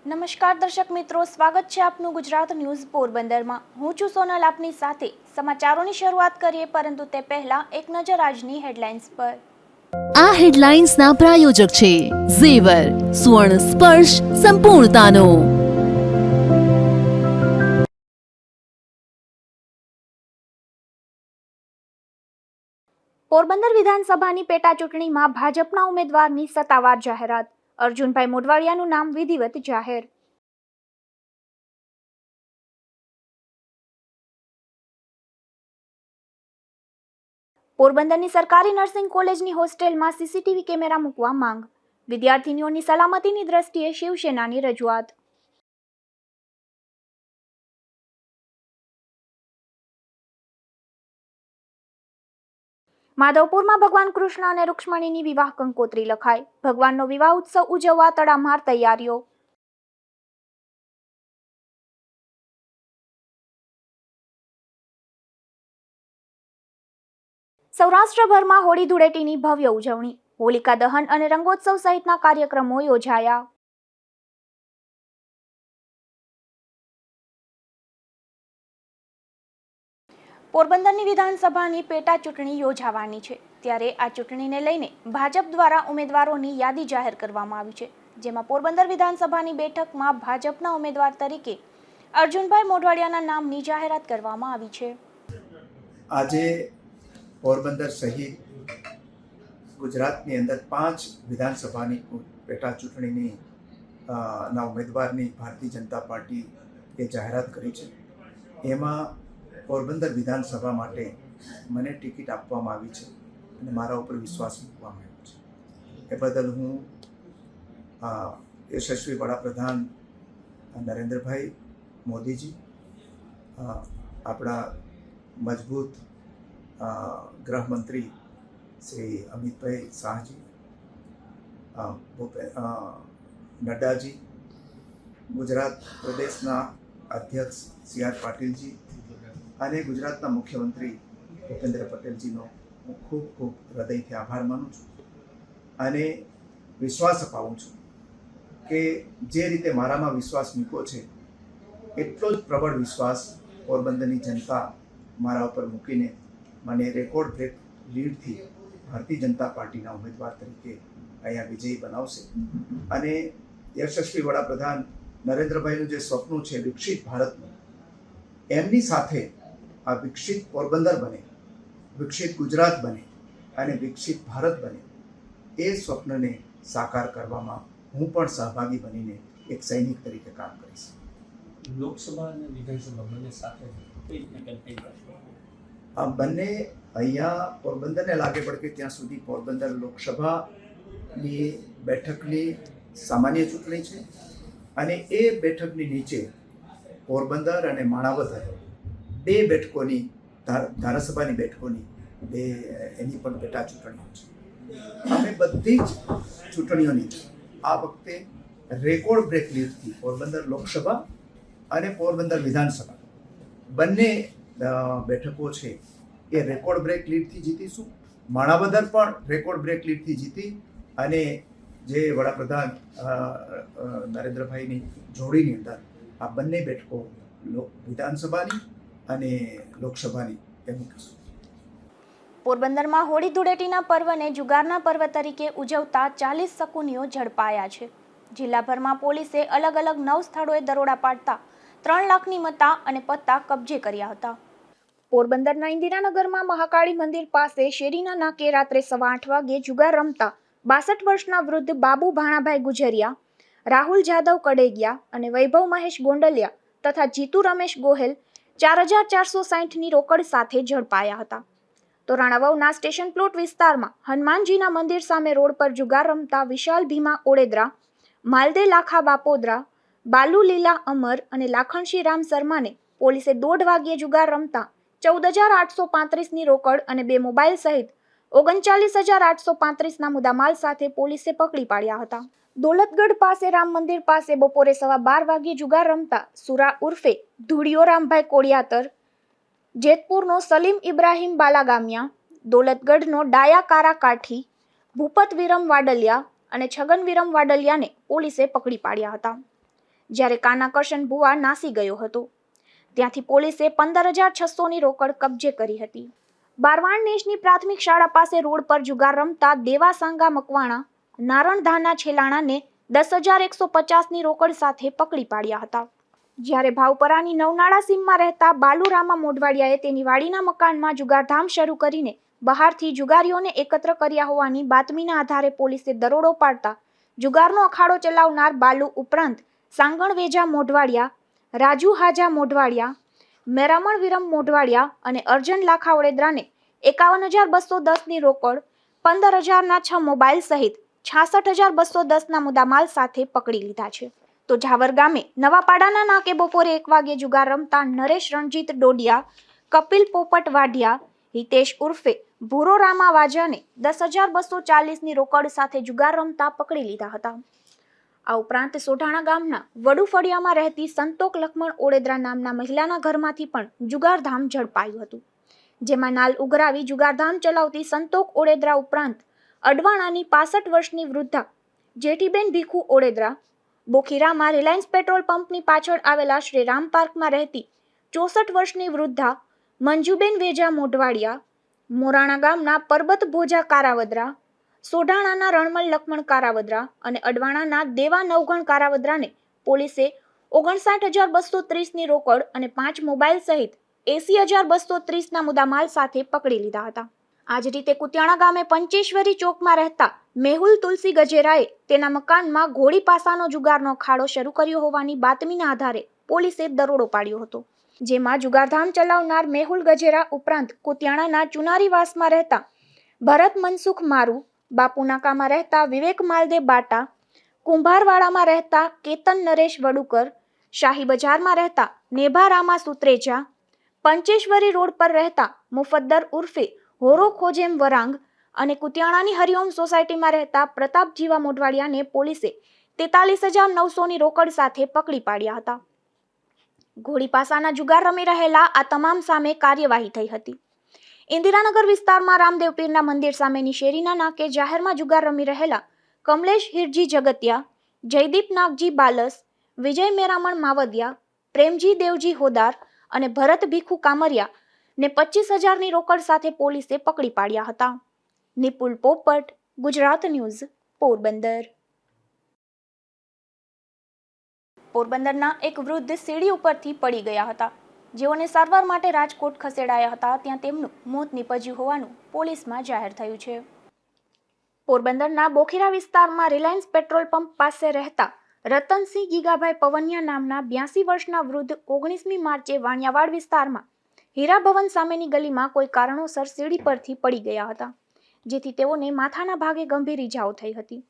નમસ્કાર દર્શક મિત્રો, સ્વાગત છે આપનું ગુજરાત ન્યૂઝ પોરબંદરમાં। હું છું સોનલ, આપની સાથે સમાચારોની શરૂઆત કરીએ, પરંતુ તે પહેલા એક નજર આજની હેડલાઇન્સ પર। આ હેડલાઇન્સના પ્રાયોજક છે ઝેવર, સ્વર્ણ સ્પર્શ સંપૂર્ણતાનો। પોરબંદર વિધાનસભાની પેટા ચૂંટણીમાં ભાજપના ઉમેદવારની સત્તાવાર જાહેરાત। અર્જુનભાઈ મોઢવાડિયાનું નામ વિધિવત જાહેર। પોરબંદરની સરકારી નર્સિંગ કોલેજની હોસ્ટેલમાં સીસીટીવી કેમેરા મૂકવા માંગ। વિદ્યાર્થીનીઓની સલામતીની દ્રષ્ટિએ શિવસેનાની રજૂઆત। માધવપુરમાં ભગવાન કૃષ્ણ અને રૂક્ષ્મણીની વિવાહ કંકોત્રી લખાઈ। ભગવાનનો વિવાહ ઉત્સવ ઉજવવા તડામાર તૈયારીઓ। સૌરાષ્ટ્રભરમાં હોળી ધૂળેટીની ભવ્ય ઉજવણી। હોલિકા દહન અને રંગોત્સવ સહિતના કાર્યક્રમો યોજાયા। પોરબંદરની વિધાનસભાની પેટા ચૂંટણી યોજાવાની છે, ત્યારે આ ચૂંટણીને લઈને ભાજપ દ્વારા ઉમેદવારોની યાદી જાહેર કરવામાં આવી છે, જેમાં પોરબંદર વિધાનસભાની બેઠકમાં ભાજપના ઉમેદવાર તરીકે અર્જુનભાઈ મોઢવાડિયાના નામની જાહેરાત કરવામાં આવી છે। આજે પોરબંદર સહિત ગુજરાતની અંદર 5 વિધાનસભાની પેટા ચૂંટણીની ના ઉમેદવારની ભારતીય જનતા પાર્ટીએ જાહેરાત કરી છે। એમાં પોરબંદર વિધાનસભા માટે મને ટિકિટ આપવામાં આવી છે અને મારા ઉપર વિશ્વાસ મૂકવામાં આવ્યો છે। એ બદલ હું યશસ્વી વડાપ્રધાન નરેન્દ્રભાઈ મોદીજી, આપણા મજબૂત ગૃહમંત્રી શ્રી અમિતભાઈ શાહજી, નડ્ડાજી, ગુજરાત પ્રદેશના અધ્યક્ષ સી આર પાટીલજી અને ગુજરાતના મુખ્યમંત્રી ભૂપેન્દ્ર પટેલજીનો હું ખૂબ ખૂબ હૃદયથી આભાર માનું છું અને વિશ્વાસ અપાવું છું કે જે રીતે મારામાં વિશ્વાસ મૂક્યો છે એટલો જ પ્રબળ વિશ્વાસ પોરબંદરની જનતા મારા ઉપર મૂકીને મને રેકોર્ડ બ્રેક લીડથી ભારતીય જનતા પાર્ટીના ઉમેદવાર તરીકે અહીંયા વિજયી બનાવશે અને યશસ્વી વડાપ્રધાન નરેન્દ્રભાઈનું જે સ્વપ્ન છે વિકસિત ભારતનું, એમની સાથે આ વિકસિત પોરબંદર બને, વિકસિત ગુજરાત બને અને વિકસિત ભારત બને, એ સ્વપ્નને સાકાર કરવામાં હું પણ સહભાગી બનીને એક સૈનિક તરીકે કામ કરીશ। લોકસભા અને વિધાનસભા બંને સાથે આ બંને અહીંયા પોરબંદરને લાગે પડે કે ત્યાં સુધી પોરબંદર લોકસભાની બેઠકની સામાન્ય ચૂંટણી છે અને એ બેઠકની નીચે પોરબંદર અને માણાવદર 2 બેઠકોની ધારાસભાની બેઠકોની એની પણ પેટા ચૂંટણીઓ છે। અમે બધી જ ચૂંટણીઓની આ વખતે રેકોર્ડ બ્રેક લીડથી પોરબંદર લોકસભા અને પોરબંદર વિધાનસભા બંને બેઠકો છે એ રેકોર્ડ બ્રેક લીડથી જીતીશું। માણાવદર પણ રેકોર્ડ બ્રેક લીડથી જીતી અને જે વડાપ્રધાન નરેન્દ્રભાઈની જોડીની અંદર આ બંને બેઠકો વિધાનસભાની અને લોકસભાની એ મૂકીશું। પોરબંદરમાં હોળી ધૂળેટીના પર્વને જુગારના પર્વ તરીકે ઉજવતા 40 શકુનીઓ ઝડપાયા છે। જિલ્લાભરમાં પોલીસે અલગ અલગ 9 સ્થળોએ દરોડા પાડતા 3 લાખની મત્તા અને પત્તા કબજે કર્યા હતા। પોરબંદરના ઇન્દિરાનગરમાં મહાકાળી મંદિર પાસે શેરીના નાકે રાત્રે 8:15 વાગે જુગાર રમતા 62 વર્ષના વૃદ્ધ બાબુ ભાણાભાઈ ગુજરિયા, રાહુલ જાદવ કડેગિયા અને વૈભવ મહેશ ગોંડલિયા તથા જીતુ રમેશ ગોહેલ 4460ની રોકડ સાથે ઝડપાયા હતા। તો રાણાવાવના સ્ટેશન પ્લોટ વિસ્તારમાં હનુમાનજીના મંદિર સામે રોડ પર જુગાર રમતા વિશાલ ભીમા ઓળેદરા, માલદે લાખા બાપોદરા, બાલુ લીલા અમર અને લાખણશી રામ શર્માને પોલીસે 1:30 વાગ્યે જુગાર રમતા 14835ની રોકડ અને 2 મોબાઈલ સહિત 39835ના મુદ્દામાલ સાથે પોલીસે પકડી પાડ્યા હતા। દોલતગઢ પાસે રામ મંદિર પાસે બપોરે 12:15 વાગ્યે જુગાર રમતા સુરા ઉર્ફે ધુડિયો રામભાઈ કોડિયાતર, જેતપુરનો સલીમ ઇબ્રાહીમ બાલાગામિયા, દોલતગઢનો ડાયા કારા કાઠી, ભૂપત વિરમ વાડલિયા અને છગન વિરમ વાડલિયાને પોલીસે પકડી પાડ્યા હતા। જ્યારે કાનાકર્ષણ ભુવા નાસી ગયો હતો. ત્યાંથી પોલીસે 15,600ની રોકડ કબજે કરી હતી. બારવાણ નેશની પ્રાથમિક શાળા પાસે રોડ પર જુગાર રમતા દેવાસાંગા મકવાણા નારણધાના છેલાણાને 10,150ની રોકડ સાથે પકડી પાડ્યા હતા. જ્યારે ભાવપરાની નવનાળા સીમમાં રહેતા બાલુરામા મોઢવાડિયાએ તેની વાડીના મકાનમાં જુગારધામ શરૂ કરીને બહારથી જુગારીઓને એકત્ર કર્યા હોવાની બાતમીના આધારે પોલીસે દરોડો પાડતા જુગારનો અખાડો ચલાવનાર બાલુ ઉપરાંત સાંગણ વેજા મોઢવાડિયા, રાજુ હાજા મોઢવાડિયા, મેરામણ વિરમ મોઢવાડિયા અને અર્જન લાખા વડેદરાને 51,210ની રોકડ, 15,000ના 6 મોબાઈલ સહિત 66,210ના મુદ્દામાલ સાથે પકડી લીધા છે. તો ઝાવર ગામે નવાપાડાના નાકે બપોરે 1 વાગ્યે જુગાર રમતા નરેશ રણજીત ડોડિયા, કપિલ પોપટ વાઢિયા, હિતેશ ઉર્ફે ભૂરો રામા વાજાને 10,240ની રોકડ સાથે જુગાર રમતા પકડી લીધા હતા. આ ઉપરાંત સોઢાણા ગામના વડુ ફળિયામાં રહેતી સંતોક લખમણ ઓડેદરા નામના મહિલાના ઘરમાંથી પણ જુગારધામ ઝડપાયું હતું. જેમાં નાલ ઉઘરાવી જુગારધામ ચલાવતી સંતોક ઓડેદરા ઉપરાંત અડવાણાની 65 વર્ષની વૃદ્ધા જેઠીબેન ભીખુ ઓડેદરા, બોખીરામાં રિલાયન્સ પેટ્રોલ પંપની પાછળ આવેલા શ્રી રામ પાર્કમાં રહેતી 64 વર્ષની વૃદ્ધા મંજુબેન વેજા મોઢવાડિયા, મોરાણા ગામના પરબત ભોજા કારાવદરા, સોઢાણાના રણમલ લખમણ કારાવદરા અને અડવાણાના દેવા નવગણ કારાવદરાને પોલીસે 59,230ની રોકડ અને 5 મોબાઈલ સહિત 80,230ના મુદ્દામાલ સાથે પકડી લીધા હતા. આ જ રીતે કુતિયાણા ગામે પંચેશ્વરી ચોકમાં રહેતા મેહુલ તુલસી ગજેરાએ તેના મકાનમાં ઘોડી પાસાનો જુગારનો અખાડો શરૂ કર્યો હોવાની બાતમીના આધારે પોલીસે દરોડો પાડ્યો હતો. જેમાં જુગારધામ ચલાવનાર મેહુલ ગજેરા ઉપરાંત કુતિયાણાના ચુનારીવાસમાં રહેતા ભરત મનસુખ મારુ, બાપુનાકામાં રહેતા વિવેક માલદે બાટા, કુંભારવાડામાં રહેતા કેતન નરેશ વડુકર, શાહી બજારમાં રહેતા નેભા રામા સુત્રેજા, પંચેશ્વરી રોડ પર રહેતા મુફદ્દર ઉર્ફે હોરો ખોજેમ વરાંગ અને કુતિયાણાની હરિઓમ સોસાયટીમાં રહેતા પ્રતાપ જીવા મોઢવાડિયાને પોલીસે 43,900ની રોકડ સાથે પકડી પાડ્યા હતા. ઘોડી પાસાના જુગાર રમી રહેલા આ તમામ સામે કાર્યવાહી થઈ હતી. ઇન્દિરાનગર વિસ્તારમાં રામદેવ પીરના મંદિર સામેની શેરીના નાકે જાહેરમાં જુગાર રમી રહેલા કમલેશ હિરજી જગતિયા, જયદીપ નાગજી બાલસ, વિજય મેરામણ માવદિયા, પ્રેમજી દેવજી હોદાર અને ભરત ભીખુ કામરિયા ને 25,000ની રોકડ સાથે પોલીસે પકડી પાડ્યા હતા. નિપુલ પોપટ, ગુજરાત ન્યૂઝ, પોરબંદર. પોરબંદરના એક વૃદ્ધ સીડી ઉપરથી પડી ગયા હતા. જેઓને સારવાર માટે રાજકોટ ખસેડાયા હતા, ત્યાં તેમનું મોત નીપજ્યું હોવાનું પોલીસમાં જાહેર થયું છે. પોરબંદરના બોખીરા વિસ્તારમાં રિલાયન્સ પેટ્રોલ પંપ પાસે રહેતા રતનસિંહ ગીગાભાઈ પવનિયા નામના 82 વર્ષના વૃદ્ધ 19મી માર્ચે વાણિયાવાડ વિસ્તારમાં હીરા ભવન સામેની ગલીમાં કોઈ કારણોસર સીડી પરથી પડી ગયા હતા, જેથી તેઓને માથાના ભાગે ગંભીર ઈજાઓ થઈ હતી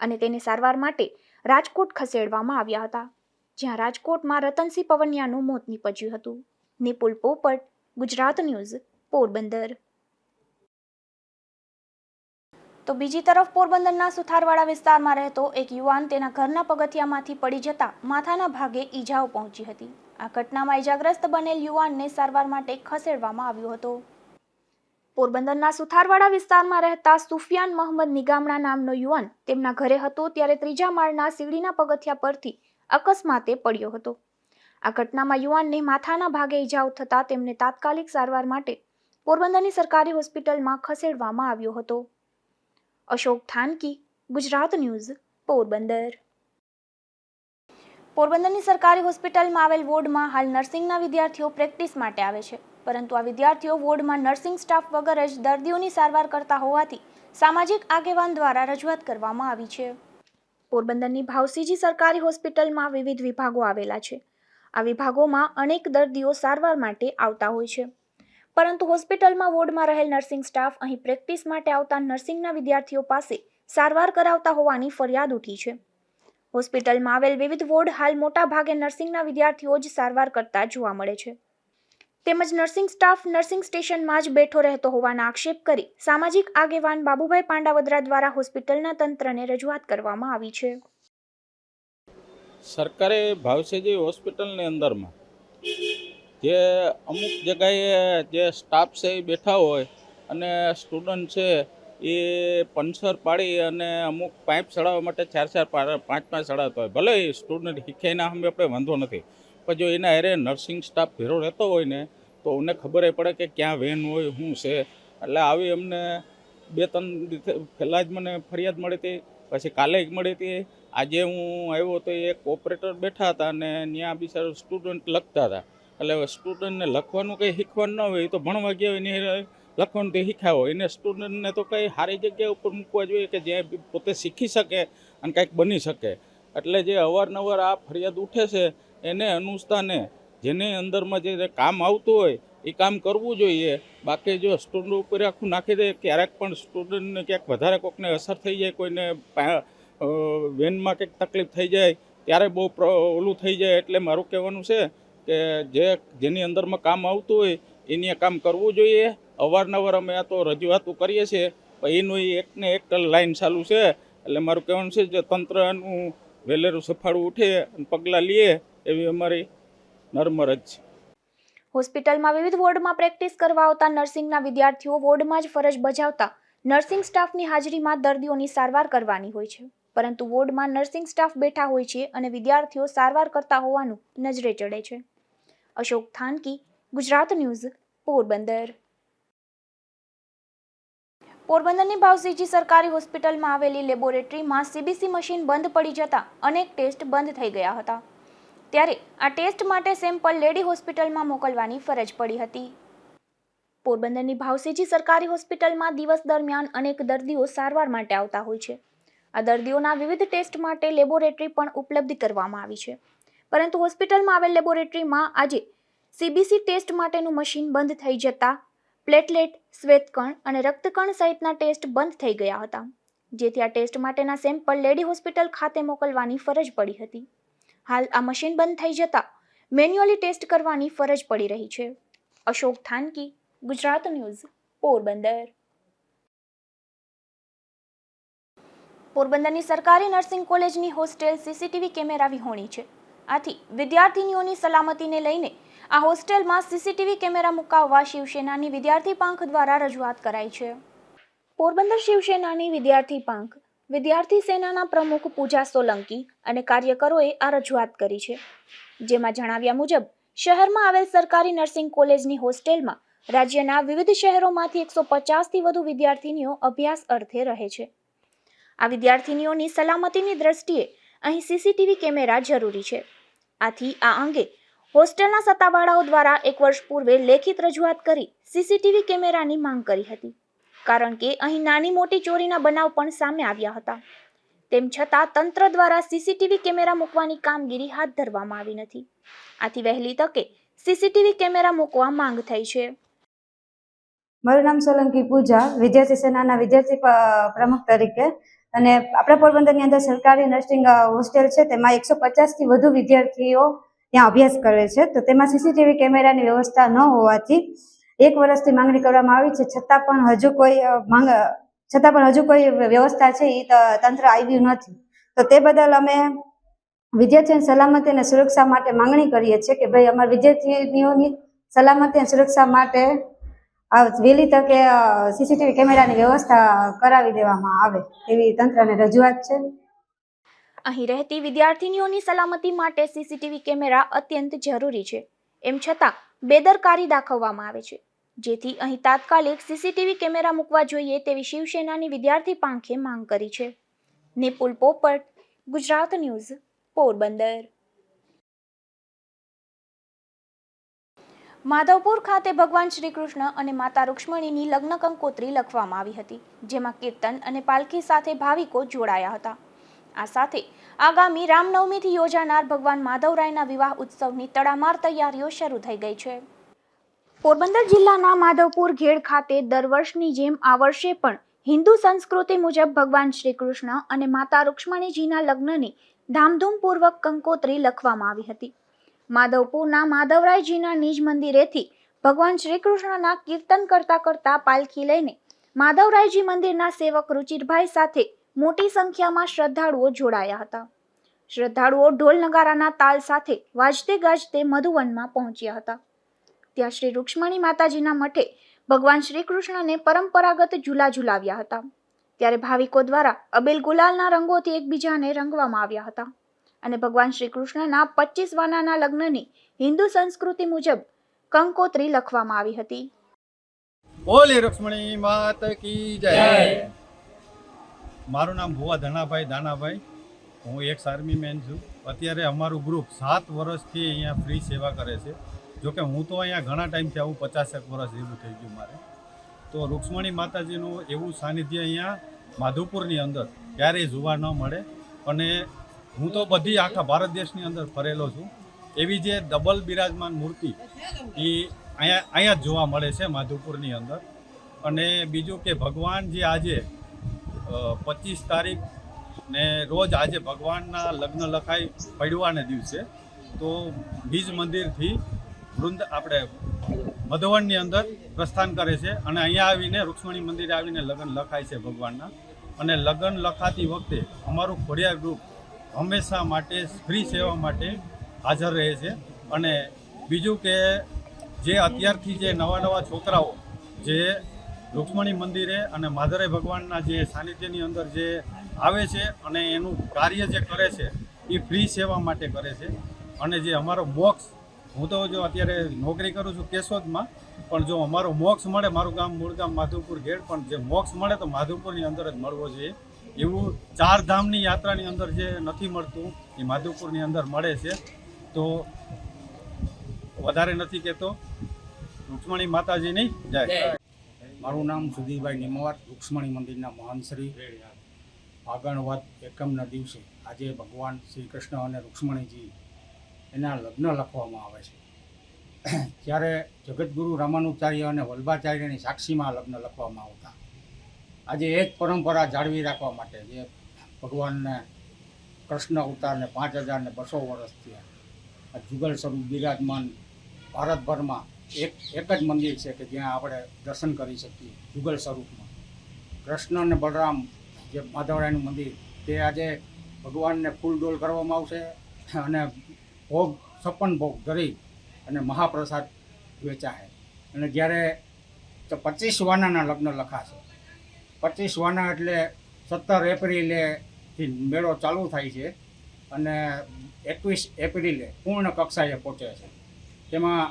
અને તેને સારવાર માટે રાજકોટ ખસેડવામાં આવ્યા હતા, જ્યાં રાજકોટમાં રતનસિંહ પવનિયાનું મોત નીપજ્યું હતું. નિપુલ પોપટ, ગુજરાત ન્યૂઝ, પોરબંદર. તો બીજી તરફ પોરબંદરના સુથારવાડા વિસ્તારમાં રહેતો એક યુવાન તેના ઘરના પગથિયામાંથી પડી જતા માથાના ભાગે ઈજાઓ પહોંચી હતી. આ ઘટનામાં ઈજાગ્રસ્ત બનેલ યુવાનને સારવાર માટે ખસેડવામાં આવ્યો હતો. પોરબંદરના સુથારવાડા વિસ્તારમાં રહેતા સુફિયાન મોહમ્મદ નિગામણા નામનો યુવાન તેમના ઘરે હતો ત્યારે 3જા માળના સીડીના પગથિયા પરથી અકસ્માતે પડ્યો હતો. આ ઘટનામાં યુવાનને માથાના ભાગે ઈજાઓ થતા તેમને તાત્કાલિક સારવાર માટે પોરબંદરની સરકારી હોસ્પિટલમાં ખસેડવામાં આવ્યો હતો. અશોક થાનકી, ગુજરાત ન્યૂઝ, પોરબંદર. પોરબંદરની સરકારી હોસ્પિટલમાં આવેલ વોર્ડમાં હાલ નર્સિંગના વિદ્યાર્થીઓ પ્રેક્ટિસ માટે આવે છે, પરંતુ આ વિદ્યાર્થીઓ વોર્ડમાં નર્સિંગ સ્ટાફ વગર જ દર્દીઓની સારવાર કરતા હોવાથી સામાજિક આગેવાન દ્વારા રજૂઆત કરવામાં આવી છે. પોરબંદરની ભાવસીજી સરકારી હોસ્પિટલમાં વિવિધ વિભાગો આવેલા છે. આ વિભાગોમાં અનેક દર્દીઓ સારવાર માટે આવતા હોય છે, પરંતુ હોસ્પિટલમાં વોર્ડમાં રહેલ નર્સિંગ સ્ટાફ અહીં પ્રેક્ટિસ માટે આવતા નર્સિંગના વિદ્યાર્થીઓ પાસે સારવાર કરાવતા હોવાની ફરિયાદ ઉઠી છે. હોસ્પિટલમાં આવેલ વિવિધ વોર્ડ હાલ મોટા ભાગે નર્સિંગના વિદ્યાર્થીઓ જ સારવાર કરતા જોવા મળે છે, તેમજ નર્સિંગ સ્ટાફ નર્સિંગ સ્ટેશનમાં જ બેઠો રહેતો હોવાના આક્ષેપ કરી સામાજિક આગેવાન બાબુભાઈ પાંડાવદરા દ્વારા હોસ્પિટલના તંત્રને રજૂઆત કરવામાં આવી છે. સરકારી ભાવસીજી હોસ્પિટલની અંદરમાં જે અમુક જગ્યાએ જે સ્ટાફ છે એ બેઠા હોય અને સ્ટુડન્ટ છે એ પંચર પાડી અને અમુક પાઇપ ચડાવવા માટે 4-4 5-5 ચડાવતા હોય. ભલે સ્ટુડન્ટ શીખે એના સામે આપણે વાંધો નથી, પણ જો એના હારે નર્સિંગ સ્ટાફ ભેરો રહેતો હોય ને તો અમને ખબર પડે કે ક્યાં વેન હોય શું છે. એટલે આવી અમને 2-3 દિવસ પહેલાં જ મને ફરિયાદ મળી હતી, પછી કાલે જ મળી હતી. આજે હું આવ્યો તો એક ઓપરેટર બેઠા હતા અને ત્યાં બિચારા સ્ટુડન્ટ લખતા હતા. એટલે સ્ટુડન્ટને લખવાનું કંઈ શીખવાનું ન હોય, એ તો ભણવા ગયા હોય એને લખવાનું તે શીખ્યા હોય. એને સ્ટુડન્ટને તો કંઈ સારી જગ્યા ઉપર મૂકવા જોઈએ કે જ્યાં પોતે શીખી શકે અને કંઈક બની શકે. એટલે જે અવારનવાર આ ફરિયાદ ઉઠે છે એને અનુસંધાને જેની અંદરમાં જે કામ આવતું હોય એ કામ કરવું જોઈએ. બાકી જો સ્ટુડન્ટ ઉપર આખું નાખી દે, ક્યારેક પણ સ્ટુડન્ટને ક્યાંક વધારે કોઈકને અસર થઈ જાય, કોઈને વેનમાં કંઈક તકલીફ થઈ જાય ત્યારે બહુ ઓલું થઈ જાય. એટલે મારું કહેવાનું છે કે જેની અંદરમાં કામ આવતું હોય એની કામ કરવું જોઈએ. અવારનવાર અમે આ તો રજૂઆતો કરીએ છીએ, પણ એનું એકને એક લાઈન ચાલુ છે. એટલે મારું કહેવાનું છે કે તંત્રનું વહેલેરું સફાળું ઉઠે અને પગલાં લે એવી અમારી નર્મરજ છે. હોસ્પિટલમાં વિવિધ વોર્ડમાં પ્રેક્ટિસ કરવા આવતા નર્સિંગના વિદ્યાર્થીઓ વોર્ડમાં જ ફરજ બજાવતા નર્સિંગ સ્ટાફની હાજરીમાં દર્દીઓની સારવાર કરવાની હોય છે, પરંતુ વોર્ડમાં નર્સિંગ સ્ટાફ બેઠા હોય છે અને વિદ્યાર્થીઓ સારવાર કરતા હોવાનું નજરે ચડે છે. અશોક થાનકી, ગુજરાત ન્યૂઝ, પોરબંદર. પોરબંદરની ભાવસીજી સરકારી હોસ્પિટલમાં આવેલી લેબોરેટરીમાં CBC મશીન બંધ પડી જતા અનેક ટેસ્ટ બંધ થઈ ગયા હતા. ત્યારે આ ટેસ્ટ માટે સેમ્પલ લેડી હોસ્પિટલમાં મોકલવાની ફરજ પડી હતી. પોરબંદરની ભાવસીજી સરકારી હોસ્પિટલમાં દિવસ દરમિયાન અનેક દર્દીઓ સારવાર માટે આવતા હોય છે. આ દર્દીઓના વિવિધ ટેસ્ટ માટે લેબોરેટરી પણ ઉપલબ્ધ કરવામાં આવી છે, પરંતુ હોસ્પિટલમાં આવેલ લેબોરેટરીમાં આજે CBC ટેસ્ટ માટેનું મશીન બંધ થઈ જતા પ્લેટલેટ, શ્વેતકણ અને રક્તકણ સહિતના ટેસ્ટ બંધ થઈ ગયા હતા, જેથી આ ટેસ્ટ માટેના સેમ્પલ લેડી હોસ્પિટલ ખાતે મોકલવાની ફરજ પડી હતી. હાલ આ મશીન બંધ થઈ જતા મેન્યુઅલી ટેસ્ટ કરવાની ફરજ પડી રહી છે. અશોક થાનકી, ગુજરાત ન્યૂઝ, પોરબંદર. પોરબંદરની સરકારી નર્સિંગ કોલેજની હોસ્ટેલ CCTV કેમેરા વિહોણી છે. આથી વિદ્યાર્થીનીઓની સલામતીને લઈને આ હોસ્ટેલમાં CCTV કેમેરા મુકાવવા શિવસેનાની વિદ્યાર્થી પાંખ દ્વારા રજૂઆત કરાઈ છે. પોરબંદર શિવસેનાની વિદ્યાર્થી પાંખ, વિદ્યાર્થી સેનાના પ્રમુખ પૂજા સોલંકી અને કાર્યકરોએ આ રજૂઆત કરી છે, જેમાં જણાવ્યા મુજબ શહેરમાં આવેલ સરકારી નર્સિંગ કોલેજની હોસ્ટેલમાં રાજ્યના વિવિધ શહેરોમાંથી 150થી વધુ વિદ્યાર્થીનીઓ અભ્યાસ અર્થે રહે છે. આ વિદ્યાર્થીનીઓની સલામતીની દ્રષ્ટિએ અહીં CCTV કેમેરા જરૂરી છે. આથી આ અંગે હોસ્ટેલના સત્તાવાળાઓ દ્વારા 1 વર્ષ પૂર્વે લેખિત રજૂઆત કરી CCTV કેમેરાની માંગ કરી હતી, કારણ કે અહીં નાની મોટી ચોરીના બનાવ પણ સામે આવ્યા હતા. તેમ છતાં તંત્ર દ્વારા CCTV કેમેરા મૂકવાની કામગીરી હાથ ધરવામાં આવી નથી. આથી વહેલી તકે CCTV કેમેરા મૂકવા માંગ થઈ છે. મારું નામ સોલંકી પૂજા, વિદ્યાર્થી સેનાના વિદ્યાર્થી પ્રમુખ તરીકે. અને આપણા પોરબંદરની અંદર સરકારી નર્સિંગ હોસ્ટેલ છે, તેમાં 150થી વધુ વિદ્યાર્થીઓ ત્યાં અભ્યાસ કરે છે. તો તેમાં CCTV કેમેરાની વ્યવસ્થા ન હોવાથી 1 વર્ષથી માંગણી કરવામાં આવી છે, છતાં પણ હજુ કોઈ વ્યવસ્થા છે એ તંત્ર આવ્યું નથી. તો તે બદલ અમે વિદ્યાર્થીઓની સલામતી અને સુરક્ષા માટે માંગણી કરીએ છીએ કે ભાઈ અમારા વિદ્યાર્થીઓની સલામતી અને સુરક્ષા માટે વહેલી તકે CCTV કેમેરાની વ્યવસ્થા કરાવી દેવામાં આવે એવી તંત્રને રજૂઆત છે. અહીં રહેતી વિદ્યાર્થીનીઓની સલામતી માટે CCTV કેમેરા અત્યંત જરૂરી છે, એમ છતાં બેદરકારી દાખવવામાં આવે છે, જેથી અહીં તાત્કાલિક CCTV કેમેરા મૂકવા જોઈએ તેવી શિવસેનાની વિદ્યાર્થી પાંખે માંગ કરી છે. નિપુલ પોપટ, ગુજરાત ન્યૂઝ, પોરબંદર. માધવપુર ખાતે ભગવાન શ્રી કૃષ્ણ અને માતા રૂક્ષ્મણીની લગ્ન કંકોત્રી લખવામાં આવી હતી, જેમાં કીર્તન અને પાલખી સાથે ભાવિકો જોડાયા હતા. આ સાથે આગામી રામનવમીથી યોજાનાર ભગવાન માધવરાયના વિવાહ ઉત્સવની તડામાર તૈયારીઓ શરૂ થઈ ગઈ છે. પોરબંદર જિલ્લાના માધવપુર ઘેડ ખાતે દર વર્ષની જેમ આ વર્ષે પણ હિન્દુ સંસ્કૃતિ મુજબ ભગવાન શ્રી કૃષ્ણ અને માતા રૂક્ષ્મણીજીના લગ્નની ધામધૂમપૂર્વક કંકોત્રી લખવામાં આવી હતી. માધવપુરના માધવરાયજીના નિજ મંદિરેથી ભગવાન શ્રી કૃષ્ણના કીર્તન કરતા પાલખી લઈને માધવરાયજી મંદિરના સેવક રુચિરભાઈ સાથે મોટી સંખ્યામાં શ્રદ્ધાળુઓ જોડાયા હતા. શ્રદ્ધાળુઓ ઢોલ નગારાના તાલ સાથે વાજતે ગાજતે મધુવનમાં પહોંચ્યા હતા. ત્યાં શ્રી રૂક્ષ્મણી માતાજીના મઠે ભગવાન શ્રી કૃષ્ણને પરંપરાગત ઝૂલા ઝૂલાવ્યા હતા. ત્યારે ભાવિકો દ્વારા અબીલ ગુલાલના રંગોથી એકબીજાને રંગવામાં આવ્યા હતા અને ભગવાન શ્રી કૃષ્ણના 25 વાનાના લગ્નની હિન્દુ સંસ્કૃતિ મુજબ કંકોત્રી લખવામાં આવી હતી. બોલે રૂક્ષ્મણી માત કી જય. મારું નામ ભુવા ધનાભાઈ દાનાભાઈ. હું એક્સ આર્મી મેન છું. અત્યારે અમારું ગ્રુપ 7 વર્ષથી અહીંયા ફ્રી સેવા કરે છે. જોકે હું તો અહીંયા ઘણા ટાઈમથી આવું 50 વર્ષ જેવું થઈ ગયું મારે. તો રૂક્ષ્મણી માતાજીનું એવું સાનિધ્ય અહીંયા માધુપુરની અંદર ક્યારેય જોવા ન મળે. અને હું તો બધી આખા ભારત દેશની અંદર ફરેલો છું. એવી જે ડબલ બિરાજમાન મૂર્તિ એ અહીંયા જ જોવા મળે છે માધુપુરની અંદર. અને બીજું કે ભગવાન જે આજે 25 તારીખ ને રોજ આજે ભગવાનના લગ્ન લખાઈ પડવાને દિવસે તો બીજ મંદિરથી આપણે મધવનની અંદર પ્રસ્થાન કરે છે અને અહીંયા આવીને રૂક્ષ્મણી મંદિરે આવીને લગ્ન લખાય છે ભગવાનના. અને લગ્ન લખાતી વખતે અમારું ખોડિયાર ગ્રુપ હંમેશા માટે ફ્રી સેવા માટે હાજર રહે છે. અને બીજું કે જે અત્યારથી જે નવા છોકરાઓ જે રૂક્ષ્મણી મંદિરે અને માધરે ભગવાનના જે સાનિધ્યની અંદર જે આવે છે અને એનું કાર્ય જે કરે છે એ ફ્રી સેવા માટે કરે છે. અને જે અમારો મોક્ષ, હું તો જો અત્યારે નોકરી કરું છું કેશોદમાં, પણ જો અમારો મોક્ષ મળે, મારું ગામ મૂળ ગામ માધવપુર ગેડ, પણ જે મોક્ષ મળે તો માધવપુરની અંદર જ મળવો જોઈએ. એવું 4 ધામની યાત્રાની અંદર જે નથી મળતું એ માધવપુરની અંદર મળે છે. તો વધારે નથી કહેતો. રૂક્ષ્મણી માતાજીની જય. મારું નામ સુધીરભાઈ નિમવાર, રૂક્ષ્મણી મંદિરના મહાનશ્રી. ફાગણ વદ એકમના દિવસે આજે ભગવાન શ્રી કૃષ્ણ અને રૂક્ષ્મણીજી એના લગ્ન લખવામાં આવે છે. ત્યારે જગતગુરુ રામાનુજાચાર્ય અને વલ્ભાચાર્યની સાક્ષીમાં લગ્ન લખવામાં આવતા. આજે એ જ પરંપરા જાળવી રાખવા માટે જે ભગવાનને કૃષ્ણ અવતારને 5200 વર્ષ થયા, આ જુગલ સ્વરૂપ બિરાજમાન ભારતભરમાં એક જ મંદિર છે કે જ્યાં આપણે દર્શન કરી શકીએ જુગલ સ્વરૂપમાં. કૃષ્ણ અને બલરામ જે માધવરાયનું મંદિર, તે આજે ભગવાનને ફૂલ ડોલ કરવામાં આવશે અને ભોગ 56 ભોગ ધરી અને મહાપ્રસાદ વેચાશે. અને જ્યારે 25 વાનાના લગ્ન લખાશે. 25 વાના એટલે 17 એપ્રિલેથી મેળો ચાલુ થાય છે અને 21 એપ્રિલે પૂર્ણ કક્ષાએ પહોંચે છે. તેમાં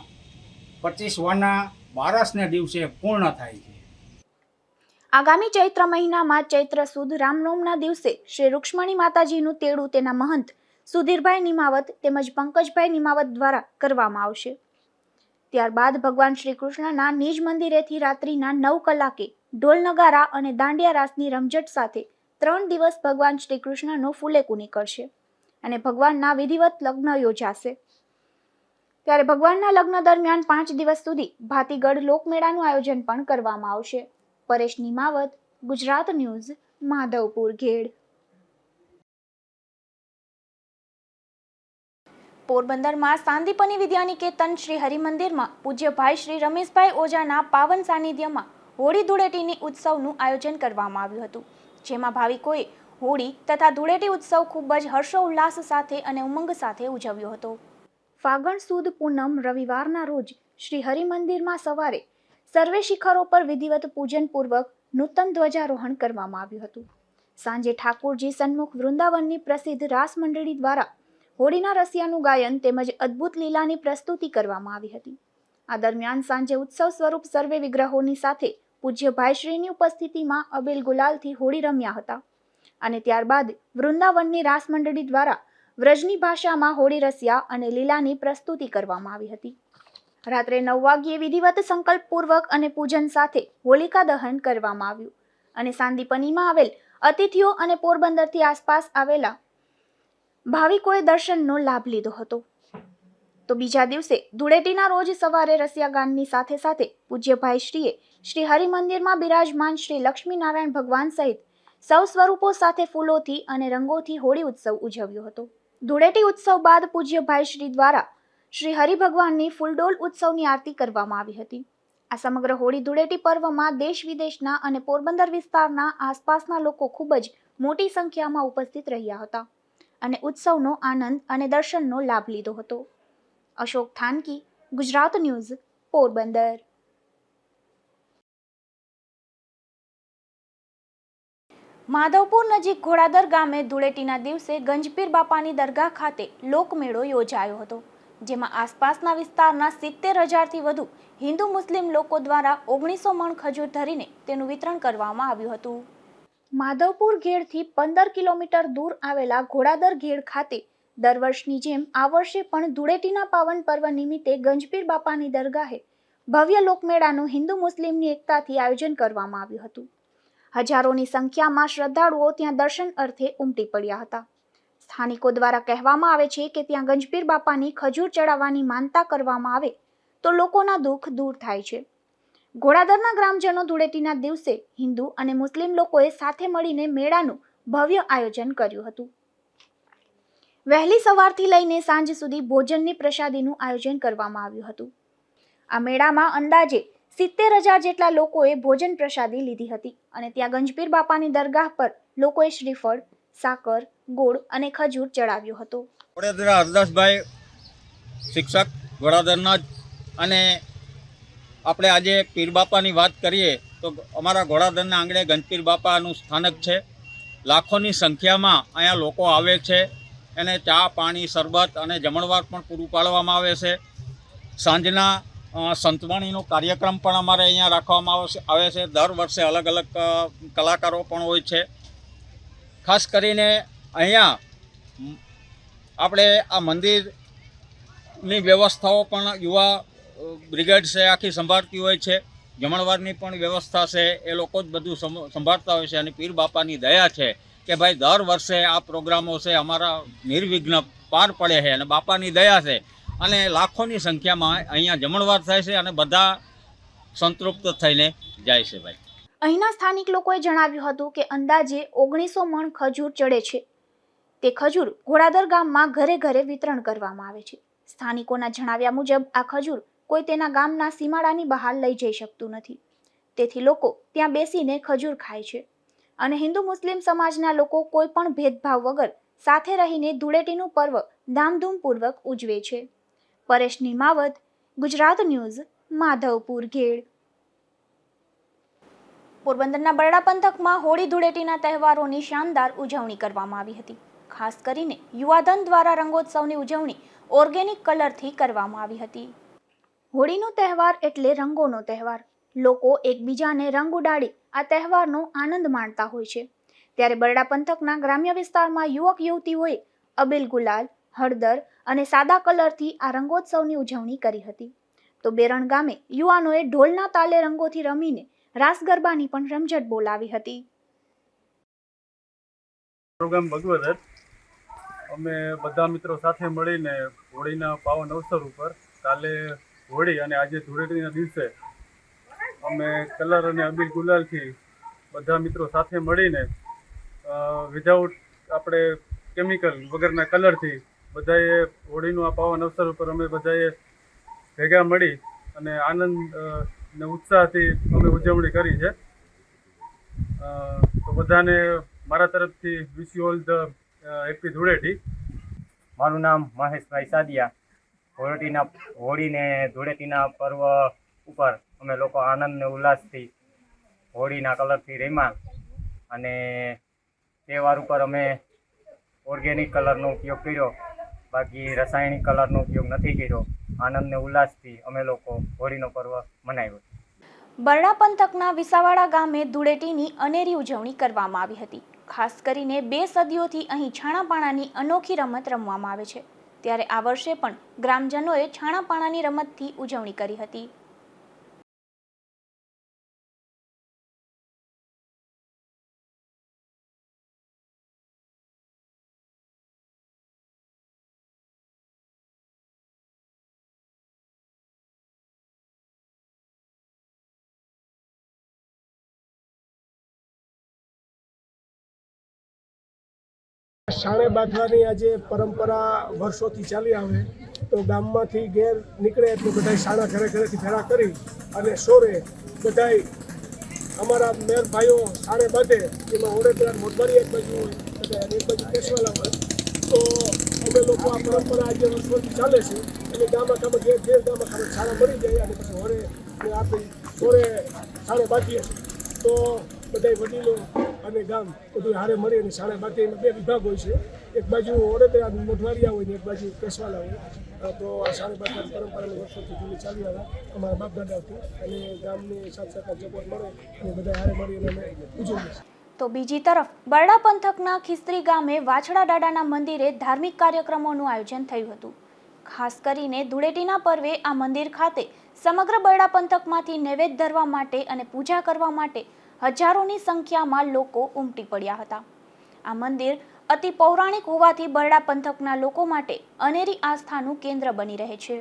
25 વાના બારસને દિવસે પૂર્ણ થાય છે. આગામી ચૈત્ર મહિનામાં ચૈત્ર સુદ રામનવમના દિવસે શ્રી રૂક્ષ્મણી માતાજીનું તેડું તેના મહંત સુધીરભાઈ નિમાવત તેમજ પંકજભાઈ નિમાવત દ્વારા કરવામાં આવશે. ત્યારબાદ ભગવાન શ્રી કૃષ્ણના નિજ મંદિરેથી રાત્રિના 9 કલાકે ઢોલ નગારા અને દાંડિયા રાસની રમઝટ સાથે 3 દિવસ ભગવાન શ્રી કૃષ્ણનો ફુલેકું નીકળશે અને ભગવાનના વિધિવત લગ્ન યોજાશે. ત્યારે ભગવાનના લગ્ન દરમિયાન 5 દિવસ સુધી ભાતીગઢ લોકમેળાનું આયોજન પણ કરવામાં આવશે. પરેશ નિમાવત, ગુજરાત ન્યૂઝ, માધવપુર ગેડ. પોરબંદરમાં સાંદીપની વિદ્યાનિકેતન શ્રી હરિમંદિરમાં પૂજ્ય ભાઈ શ્રી રમેશભાઈ ઓઝાના પાવન સાનિધ્યમાં હોળી ધૂળેટીની ઉત્સવનું આયોજન કરવામાં આવ્યું હતું, જેમાં ભાવિકોએ હોળી તથા ધૂળેટી ઉત્સવ ખૂબ જ હર્ષોલ્લાસ સાથે અને ઉમંગ સાથે ઉજવ્યો હતો. ફાગણ સુદ પૂનમ રવિવારના રોજ શ્રી હરિમંદિરમાં સવારે સર્વે શિખરો પર વિધિવત પૂજન પૂર્વક નૂતન ધ્વજારોહણ કરવામાં આવ્યું હતું. સાંજે ઠાકોરજી સન્મુખ વૃંદાવનની પ્રસિદ્ધ રાસ મંડળી દ્વારા હોળીના રસિયાનું ગાયન તેમજ અદ્ભુત લીલાની પ્રસ્તુતિ કરવામાં આવી હતી. આ દરમિયાન સાંજે ઉત્સવ સ્વરૂપ સર્વે વિગ્રહોની સાથે પૂજ્ય ભાઈશ્રીની ઉપસ્થિતિમાં અબીલ ગુલાલથી હોળી રમ્યા હતા અને ત્યારબાદ વૃંદાવનની રાસ મંડળી દ્વારા વ્રજની ભાષામાં હોળી રસિયા અને લીલાની પ્રસ્તુતિ કરવામાં આવી હતી. રાત્રે 9 વાગ્યે વિધિવત સંકલ્પપૂર્વક અને પૂજન સાથે હોલિકા દહન કરવામાં આવ્યું અને સાંદીપનીમાં આવેલ અતિથિઓ અને પોરબંદરથી આસપાસ આવેલા ભાવિકોએ દર્શનનો લાભ લીધો હતો. તો બીજા દિવસે ધૂળેટીના રોજ સવારે રસિયા ગાનની સાથે સાથે પૂજ્ય ભાઈશ્રીએ શ્રી હરિમંદિરમાં બિરાજમાન શ્રી લક્ષ્મીનારાયણ ભગવાન સહિત સૌ સ્વરૂપો સાથે ફૂલોથી અને રંગોથી હોળી ઉત્સવ ઉજવ્યો હતો. ધૂળેટી ઉત્સવ બાદ પૂજ્ય ભાઈશ્રી દ્વારા શ્રી હરિભગવાનની ફૂલડોલ ઉત્સવની આરતી કરવામાં આવી હતી. આ સમગ્ર હોળી ધૂળેટી પર્વમાં દેશ વિદેશના અને પોરબંદર વિસ્તારના આસપાસના લોકો ખૂબ જ મોટી સંખ્યામાં ઉપસ્થિત રહ્યા હતા અને ઉત્સવનો આનંદ અને દર્શનનો લાભ લીધો હતો. અશોક થાનકી, ગુજરાત ન્યૂઝ, પોરબંદર. માધવપુર નજીક ઘોડાદર ગામે ધૂળેટીના દિવસે ગંજપીર બાપાની દરગાહ ખાતે લોકમેળો યોજાયો હતો, જેમાં આસપાસના વિસ્તારના 70,000થી વધુ હિન્દુ મુસ્લિમ લોકો દ્વારા 1900 મણ ખજૂર ધરીને તેનું વિતરણ કરવામાં આવ્યું હતું. માધવપુર ઘેડથી 15 કિલોમીટર દૂર આવેલા ઘોડાદર ઘેડ ખાતે દર વર્ષની જેમ આ વર્ષે પણ ધૂળેટીના પાવન પર્વ નિમિત્તે ગંજપીર બાપાની દરગાહે ભવ્ય લોકમેળાનું હિન્દુ મુસ્લિમની એકતાથી આયોજન કરવામાં આવ્યું હતું. હજારોની સંખ્યામાં શ્રદ્ધાળુઓ ત્યાં દર્શન અર્થે ઉમટી પડ્યા હતા. સ્થાનિકો દ્વારા કહેવામાં આવે છે કે ત્યાં ગંજપીર બાપાની ખજૂર ચડાવવાની માનતા કરવામાં આવે તો લોકોના દુઃખ દૂર થાય છે. ઘોડાદરના ગ્રામજનો ધૂળેટીના દિવસે હિન્દુ અને મુસ્લિમ લોકોએ સાથે મળીને મેળાનું ભવ્ય આયોજન કર્યું હતું. વહેલી સવારથી લઈને સાંજ સુધી ભોજનની પ્રસાદીનું આયોજન કરવામાં આવ્યું હતું. આ મેળામાં અંદાજે 70,000 જેટલા લોકોએ ભોજન પ્રસાદી લીધી હતી અને ત્યાં ગંજપીર બાપાની દરગાહ પર લોકોએ શ્રીફળ, સાકર, ગોળ અને ખજૂર ચડાવ્યો હતો. વડોદરા હરદાસભાઈ શિક્ષક વડોદરના જ, અને આપણે આજે પીર બાપાની વાત કરીએ તો અમારા ઘોડાદરના આંગણે ગંજપીર બાપાનું સ્થાનક છે. લાખોની સંખ્યામાં અહીંયા લોકો આવે છે. એને ચા, પાણી, શરબત અને જમણવાર પણ પૂરું પાડવામાં આવે છે. સાંજના સંતવાણીનો કાર્યક્રમ પણ અમારે અહીંયા રાખવામાં આવે છે. દર વર્ષે અલગ અલગ કલાકારો પણ હોય છે. ખાસ કરીને અહીંયા આપણે આ મંદિરની વ્યવસ્થાઓ પણ યુવા બ્રિગેડ છે આખી સંભાળતી હોય છે. જમણવારની પણ વ્યવસ્થા છે, એ લોકો જ બધું સંભાળતા હોય છે. અને પીર બાપાની દયા છે કે ભાઈ દર વર્ષે આ પ્રોગ્રામો છે અમારા નિર્વિઘ્ન પાર પડે છે અને બાપાની દયા છે અને લાખોની સંખ્યામાં અહીંયા જમણવાર થાય છે અને બધા સંતૃપ્ત થઈને જાય છે. ભાઈ અહીંના સ્થાનિક લોકોએ જણાવ્યું હતું કે અંદાજે 1900 મણ ખજૂર ચડે છે. તે ખજૂર ઘોડાદર ગામમાં ઘરે ઘરે વિતરણ કરવામાં આવે છે. સ્થાનિકોના જણાવ્યા મુજબ આ ખજૂર કોઈ તેના ગામના સીમાડાની બહાર લઈ જઈ શકતું નથી, તેથી લોકો ત્યાં બેસીને ખજૂર ખાય છે અને હિન્દુ મુસ્લિમ સમાજના લોકો કોઈ પણ ભેદભાવ વગર સાથે રહીને ધૂળેટીનું પર્વ ધામધૂમપૂર્વક ઉજવે છે. પરેશ નિમાવત, ગુજરાત ન્યૂઝ, માધવપુર ઘેડ. પોરબંદરના બરડા પંથકમાં હોળી ધૂળેટીના તહેવારોની શાનદાર ઉજવણી કરવામાં આવી હતી. ખાસ કરીને યુવાધન દ્વારા રંગોત્સવની ઉજવણી ઓર્ગેનિક કલરથી કરવામાં આવી હતી. હોળીનો તહેવાર એટલે રંગોનો તહેવાર. લોકો એકબીજાને રંગ ઉડાડી આ તહેવારનો આનંદ માણતા હોય છે. ત્યારે બરડા પંથકના ગ્રામ્ય વિસ્તારમાં યુવક યુવતીઓએ અબીલ, ગુલાલ, હળદર અને સાદા કલરથી આ રંગોત્સવની ઉજવણી કરી હતી. તો બેરણ ગામે યુવાનોએ ઢોલના તાલે રંગોથી રમીને રાસ ગરબાની પણ રમઝટ બોલાવી હતી. પ્રોગ્રામ ભગવદર અમે બધા મિત્રો સાથે મળીને હોળીના પાવન અવસર ઉપર કાલે હોળી અને આજે ધૂળેટીના દિવસે અમે કલર અને અબીલ ગુલાલથી બધા મિત્રો સાથે મળીને વિધાઉટ આપણે કેમિકલ વગરના કલરથી બધાએ હોળીનું આ પાવન અવસર ઉપર અમે બધાએ ભેગા મળી અને આનંદ ને ઉત્સાહથી અમે ઉજવણી કરી છે. તો બધાને મારા તરફથી wish you all the happy Dhuleti. મારું નામ મહેશભાઈ સાદિયા. હોળીને ધૂળેટીના પર્વ ઉપર અમે લોકો આનંદ ને ઉલ્લાસથી હોળીના કલરથી રમ્યા અને તહેવાર ઉપર અમે ઓર્ગેનિક કલરનો ઉપયોગ કર્યો, બાકી રાસાયણિક કલરનો ઉપયોગ નથી કર્યો. આનંદ ને ઉલ્લાસથી અમે લોકો હોળીનો પર્વ મનાવ્યો. બરડા પંથકના વિસાવાડા ગામે ધૂળેટીની અનેરી ઉજવણી કરવામાં આવી હતી. ખાસ કરીને 2 સદીઓથી અહીં છાણાપાણાની અનોખી રમત રમવામાં આવે છે. ત્યારે આ વર્ષે પણ ગ્રામજનોએ છાણાપાણાની રમતથી ઉજવણી કરી હતી. શાણે બાંધવાની આજે પરંપરા વર્ષોથી ચાલી આવે તો ગામમાંથી ઘેર નીકળે એટલે બધા શાણા ઘરે ઘરેથી ભેળા કરી અને સોરે બધા અમારા મેર ભાઈઓ શાણે બાંધે. એમાં ઓડેદરા મોટવારી એક બાજુ હોય, બધા એક બાજુ કેસવાલા હોય. તો અમે લોકો આ પરંપરા આજે વર્ષોથી ચાલે છે અને ગામમાં ઘેર ગામમાં શાળા મળી જાય અને પછી હોરે આપી સોરે શાણે બાંધીએ. તો બધા વડીલો અને ગામ બધું હારે મળી અને શાળા બાકી એમાં 2 વિભાગ હોય છે. એક બાજુ ઓડેદરા મોઢવાડિયા હોય ને એક બાજુ કેસવાલા હોય. તો આ શાળા બાકી પરંપરાની વર્ષોથી જૂની ચાલી આવે અમારા બાપ દાદાથી અને ગામની સાથ સહકાર સપોર્ટ મળે અને બધા હારે મળી અને અમે ઉજવીએ છીએ. તો બીજી તરફ બરડા પંથકના ખિસ્ત્રી ગામે વાછડા દાદાના મંદિરે ધાર્મિક કાર્યક્રમોનું આયોજન થયું હતું. ખાસ કરીને ધૂળેટીના પર્વે આ મંદિર ખાતે સમગ્ર બરડા પંથકમાંથી નૈવેદ્ય ધરવા માટે અને પૂજા કરવા માટે હજારોની સંખ્યામાં લોકો ઉમટી પડ્યા હતા. આ મંદિર અતિ પૌરાણિક હોવાથી બરડા પંથકના લોકો માટે અનેરી આસ્થાનું કેન્દ્ર બની રહે છે.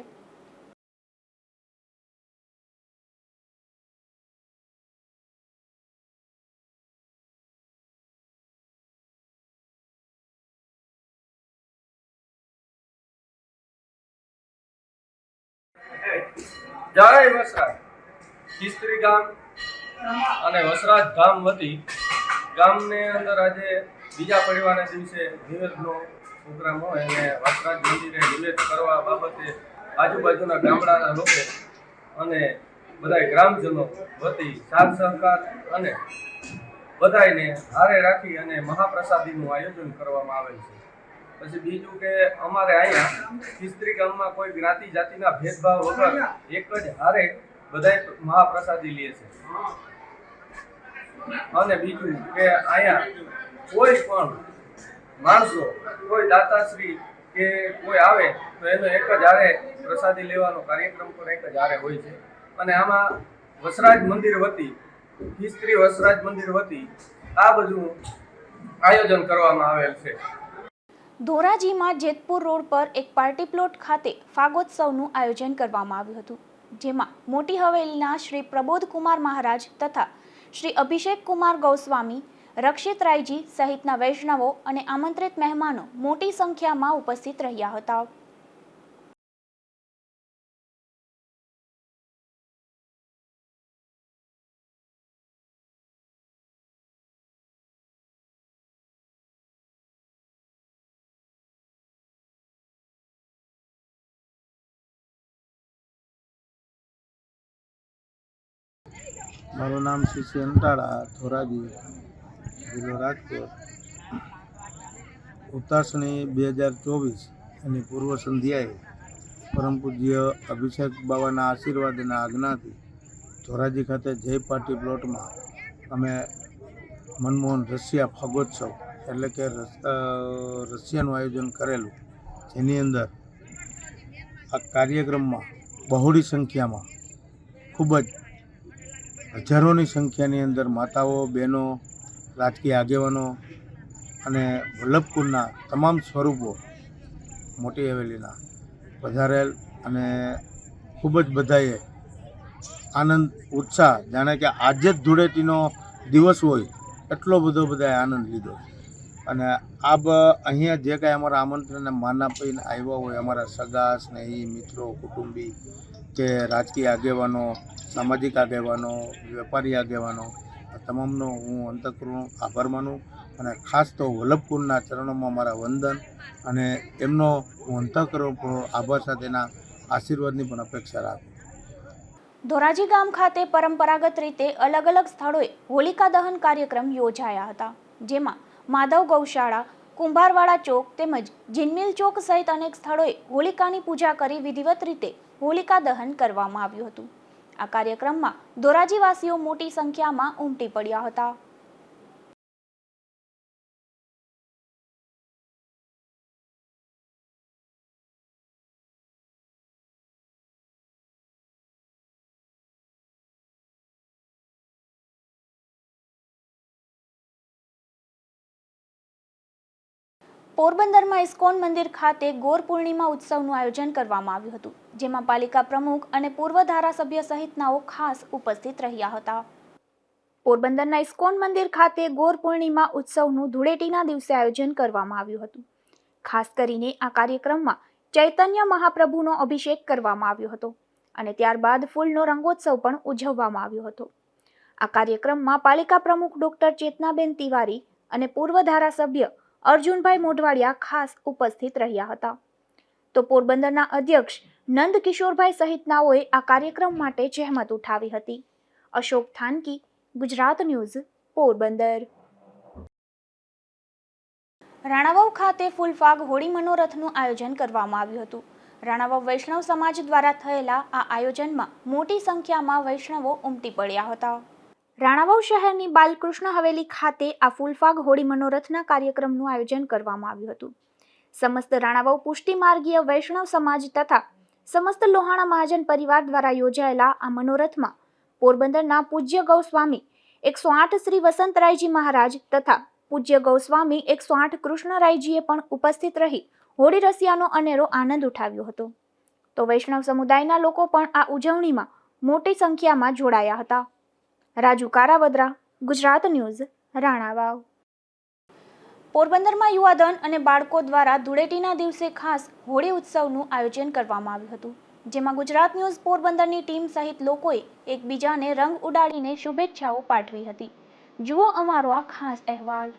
જય વસરાજ. ખિસ્ત્રી ગામ અને વસરાજ ગામ વતી ગામની અંદર આજે બીજા પરિવારના દિવસે નિવેદનો પ્રોગ્રામ હોય અને વસરાજ મંદિરે નિવેદ કરવા બાબતે આજુબાજુના ગામડાના લોકો અને બધા ગ્રામજનો વતી સાથ સહકાર અને બધાને હારે રાખી અને મહાપ્રસાદીનું આયોજન કરવામાં આવેલ છે. પછી બીજું કે અમારે અહીંયા ખિસ્ત્રી ગામમાં કોઈ જ્ઞાતિ જાતિના ભેદભાવ વગર એક જ હારે બધાય મહાપ્રસાદી લે છે. અને બીજું કે અહીંયા કોઈ પણ માણસો કોઈ દાતાશ્રી કે કોઈ આવે તો એનો એક જ હારે પ્રસાદી લેવાનો કાર્યક્રમ પણ એક જ હારે હોય છે. અને આમાં વસરાજ મંદિર વતી ખિસ્ત્રી વસરાજ મંદિર વતી આ બધું આયોજન કરવામાં આવેલ છે. ધોરાજીમાં જેતપુર રોડ પર એક પાર્ટી પ્લોટ ખાતે ફાગોત્સવનું આયોજન કરવામાં આવ્યું હતું, જેમાં મોટી હવેલીના શ્રી પ્રબોધ કુમાર મહારાજ તથા શ્રી અભિષેક કુમાર ગોસ્વામી, રક્ષિત રાયજી સહિતના વૈષ્ણવો અને આમંત્રિત મહેમાનો મોટી સંખ્યામાં ઉપસ્થિત રહ્યા હતા. મારું નામ સીસી અંટાળા, ધોરાજી, જિલ્લો રાજકોટ. ઉતાસણી 2024 એની પૂર્વ સંધ્યાએ પરમ પૂજ્ય અભિષેક બાબાના આશીર્વાદ અને આજ્ઞાથી ધોરાજી ખાતે જય પાર્ટી પ્લોટમાં અમે મનમોહન રશિયા ફાગોત્સવ એટલે કે રશિયાનું આયોજન કરેલું, જેની અંદર આ કાર્યક્રમમાં બહોળી સંખ્યામાં ખૂબ જ હજારોની સંખ્યાની અંદર માતાઓ, બહેનો, રાજકીય આગેવાનો અને વલ્લભકુળના તમામ સ્વરૂપો મોટી હવેલીના પધારેલ અને ખૂબ જ બધાએ આનંદ ઉત્સાહ, જાણે કે આજે જ ધૂળેટીનો દિવસ હોય એટલો બધો બધાએ આનંદ લીધો. અને અહીંયા જે કાંઈ અમારા આમંત્રણને માન આપીને આવ્યા હોય અમારા સગા, સ્નેહી, મિત્રો, કુટુંબી કે રાજકીય આગેવાનો, સામાજિક આગેવાનો, વેપારી આગેવાનો, તમામનો હું અંતઃકરણ આભાર માનું અને ખાસ તો વલ્લભકુળના ચરણોમાં મારા વંદન અને એમનો હું અંતઃકરણ આભાર સાથેના આશીર્વાદની પણ અપેક્ષા રાખું. ધોરાજી ગામ ખાતે પરંપરાગત રીતે અલગ અલગ સ્થળોએ હોલિકા દહન કાર્યક્રમ યોજાયા હતા, જેમાં માધવ ગૌશાળા, કુંભારવાડા ચોક તેમજ જીનમિલ ચોક સહિત અનેક સ્થળોએ હોલિકાની પૂજા કરી વિધિવત રીતે હોલિકા દહન કરવામાં આવ્યું હતું. આ કાર્યક્રમમાં ધોરાજીવાસીઓ મોટી સંખ્યામાં ઉમટી પડ્યા હતા. પોરબંદરમાં ઇસ્કોન મંદિર ખાતે ગોર પૂર્ણિમા ઉત્સવનું આયોજન કરવામાં આવ્યું હતું, જેમાં પાલિકા પ્રમુખ અને પૂર્વ ધારાસભ્ય સહિતનાઓ ખાસ ઉપસ્થિત રહ્યા હતા. પોરબંદરના ઇસ્કોન મંદિર ખાતે ગોર પૂર્ણિમા ઉત્સવનું ધૂળેટીના દિવસે આયોજન કરવામાં આવ્યું હતું. ખાસ કરીને આ કાર્યક્રમમાં ચૈતન્ય મહાપ્રભુનો અભિષેક કરવામાં આવ્યો હતો અને ત્યારબાદ ફૂલનો રંગોત્સવ પણ ઉજવવામાં આવ્યો હતો. આ કાર્યક્રમમાં પાલિકા પ્રમુખ ડોક્ટર ચેતનાબેન તિવારી અને પૂર્વ ધારાસભ્ય અર્જુનભાઈ મોઢવાડિયા ખાસ ઉપસ્થિત રહ્યા હતા. તો પોરબંદરના અધ્યક્ષ નંદ કિશોરભાઈ સહિતનાઓએ આ કાર્યક્રમ માટે જહેમત ઉઠાવી હતી. અશોક થાનકી, ગુજરાત ન્યૂઝ, પોરબંદર. રાણાવાવ ખાતે ફૂલફાગ હોળી મનોરથનું આયોજન કરવામાં આવ્યું હતું. રાણાવાવ વૈષ્ણવ સમાજ દ્વારા થયેલા આ આયોજનમાં મોટી સંખ્યામાં વૈષ્ણવો ઉમટી પડ્યા હતા. રાણાવાવ શહેરની બાલકૃષ્ણ હવેલી ખાતે આ ફૂલફાગ હોળી મનોરથના કાર્યક્રમનું આયોજન કરવામાં આવ્યું હતું. સમસ્ત રાણાવાવ પુષ્ટિ માર્ગીય વૈષ્ણવ સમાજ તથા સમસ્ત લોહાણા મહાજન પરિવાર દ્વારા યોજાયેલા આ મનોરથમાં પોરબંદરના પૂજ્ય ગૌસ્વામી 108 શ્રી વસંતરાયજી મહારાજ તથા પૂજ્ય ગૌસ્વામી 108 કૃષ્ણરાયજીએ પણ ઉપસ્થિત રહી હોળી રસિયાનો અનેરો આનંદ ઉઠાવ્યો હતો. તો વૈષ્ણવ સમુદાયના લોકો પણ આ ઉજવણીમાં મોટી સંખ્યામાં જોડાયા હતા. રાજુ કારાવદરા, ગુજરાત ન્યૂઝ, રાણાવાવ. પોરબંદરમાં યુવાધન અને બાળકો દ્વારા ધૂળેટીના દિવસે ખાસ હોળી ઉત્સવનું આયોજન કરવામાં આવ્યું હતું, જેમાં ગુજરાત ન્યૂઝ પોરબંદરની ટીમ સહિત લોકોએ એકબીજાને રંગ ઉડાડીને શુભેચ્છાઓ પાઠવી હતી. જુઓ અમારો આ ખાસ અહેવાલ.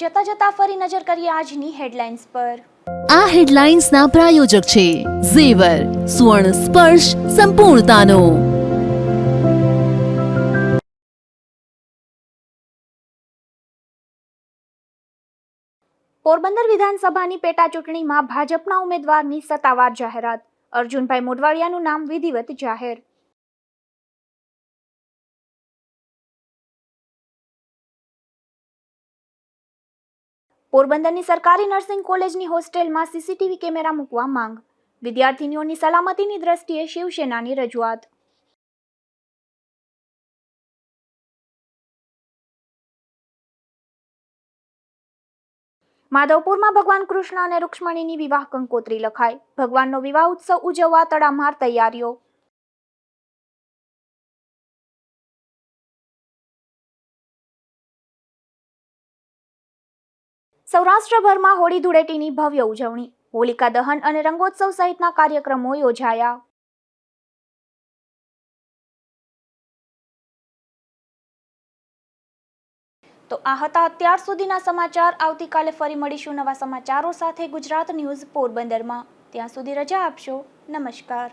જતા જતા ફરી નજર કરીએ આજની હેડલાઇન્સ પર. આ હેડલાઇન્સના પ્રાયોજક છે ઝેવર, સ્વર્ણ સ્પર્શ સંપૂર્ણતાનો. પોરબંદર વિધાનસભાની પેટા ચૂંટણીમાં ભાજપના ઉમેદવારની સત્તાવાર જાહેરાત. અર્જુનભાઈ મોઢવાડિયાનું નામ વિધિવત જાહેર. પોરબંદરની સરકારી નર્સિંગ કોલેજની હોસ્ટેલમાં સીસીટીવી કેમેરા મૂકવા માંગ. વિદ્યાર્થીનીઓની સલામતીની દ્રષ્ટિએ શિવસેનાની રજૂઆત. માધવપુરમાં ભગવાન કૃષ્ણ અને રૂક્ષ્મણીની વિવાહ કંકોત્રી લખાઈ. ભગવાનનો વિવાહ ઉત્સવ ઉજવવા તડામાર તૈયારીઓ. સૌરાષ્ટ્રભરમાં હોળી ધૂળેટીની ભવ્ય ઉજવણી. હોલિકા દહન અને રંગોત્સવ સહિતના કાર્યક્રમો યોજાયા. તો આ હતા અત્યાર સુધીના સમાચાર. આવતીકાલે ફરી મળીશું નવા સમાચારો સાથે ગુજરાત ન્યૂઝ પોરબંદરમાં. ત્યાં સુધી રજા આપશો. નમસ્કાર.